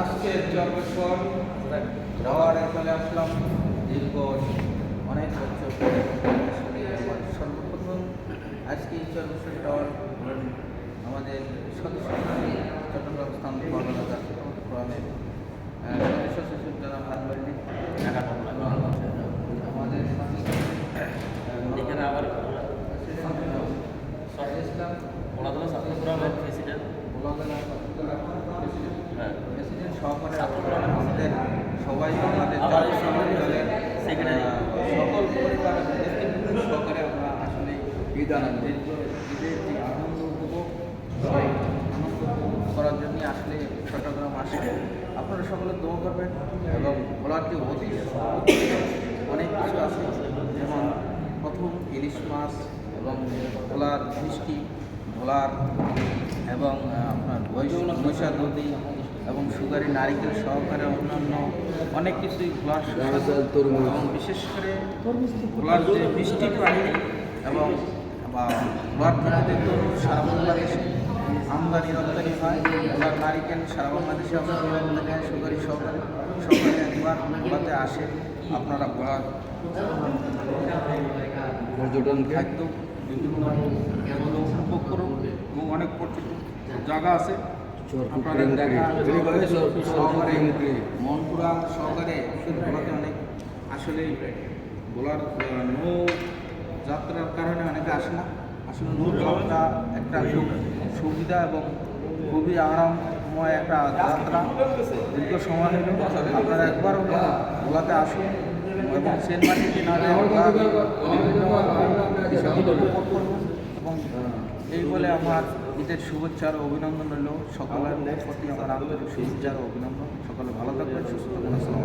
আজকে চরবেশ্বর যাওয়ার চলে আসলাম দীর্ঘ অনেক বছর পরে। আসলে আমার সর্বপ্রথম আজকে চরবেশ্বর টাওয়ার আমাদের সদস্য চট্টগ্রাম স্থান ফোরামের সদস্য সচিব যারা হাত বাড়িনি আমাদের এখানে আবার ইসলাম ওলাদুল্লাহ ছাত্র ফোরামের প্রেসিডেন্ট প্রেসিডেন্ট সহকারে আমাদের সবাই আমাদের আবার দলের সেক্রেটারি সকল পরিবার নেতৃবৃন্দ সহকারে আমরা আসলে ঈদের যে আনন্দ উপভোগ সেই আনন্দ উপভোগ করার জন্য আসলে চট্টগ্রাম আসে। আপনারা সকলে দোয়া করবেন এবং ভোলার যে অতীত অনেক কিছু আছে, যেমন প্রথম ইলিশ মাছ এবং ভোলার মিষ্টি, ভোলার এবং আপনার মহিষা নদী এবং সুগারি নারিকেল সহকারে অন্যান্য অনেক কিছুই ভোলার এবং বিশেষ করে ভোলার যে মিষ্টি প্রাণী এবং ভোলার থেকে তরুণ সারা বাংলাদেশে আমদানি রপ্তানি হয়। ভোলার নারিকেল সারা বাংলাদেশে আমদানি রপ্তানি হয়। সুগারি সহকারে একবার ভোলাতে আসে, আপনারা ভোলার পর্যটন খাদ্য বিভিন্ন এগুলো উপভোগ করুন এবং অনেক পর্যটন জায়গা আছে আপনাদের সহকারে মনপুরা সহকারে ভোলাতে অনেক আসলে ভোলার নৌ যাত্রার কারণে অনেকে আসে না। আসলে নৌ যাত্রা একটা খুব সুবিধা এবং খুবই আরামময় একটা যাত্রা। দীর্ঘ সময় হলো আপনারা একবার ভোলাতে আসুন এবং সেন্টমার্টিন এবং এই বলে আমার ঈদের শুভেচ্ছা ও অভিনন্দন রইল। সকলের প্রতি আমার আন্তরিক শুভেচ্ছা ও অভিনন্দন। সকলে ভালো থাকবেন, সুস্থ থাকবেন।